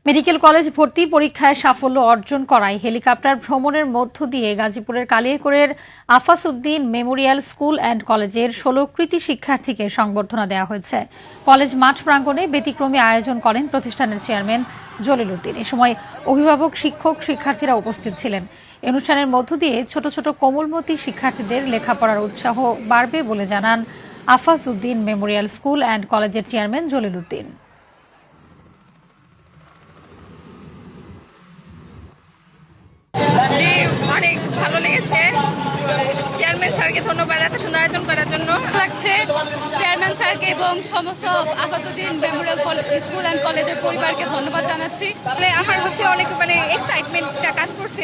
Medical college ভর্তি পরীক্ষায় সাফল্য অর্জন করায় হেলিকপ্টার ভ্রমণের মধ্য দিয়ে গাজীপুরের কালিয়াকৈরের আফাসউদ্দিন মেমোরিয়াল স্কুল অ্যান্ড কলেজের ১৬ কৃতী শিক্ষার্থীকে সংবর্ধনা দেওয়া হয়েছে। কলেজ মাঠ প্রাঙ্গণে ব্যতিক্রমী আয়োজন করেন প্রতিষ্ঠানের চেয়ারম্যান জলিল উদ্দিন। এ সময় অভিভাবক, শিক্ষক, শিক্ষার্থীরা উপস্থিত ছিলেন। অনুষ্ঠানের মধ্য দিয়ে ছোট ছোট কোমলমতি শিক্ষার্থীদের লেখাপড়ার উৎসাহ বাড়বে বলে জানান আফাসউদ্দিন মেমোরিয়াল স্কুল অ্যান্ড কলেজের চেয়ারম্যান জলিল উদ্দিন। অনেক ভালো লেগেছে। চেয়ারম্যান স্যারকে ধন্যবাদ এত সুন্দর আয়োজন করার জন্য। লাগছে চেয়ারম্যান স্যারকে এবং সমস্ত আফাসউদ্দিন মেমোরিয়াল স্কুল অ্যান্ড কলেজের পরিবারকে ধন্যবাদ জানাচ্ছি। আমার অনেক এক্সাইটমেন্টটা কাজ করছে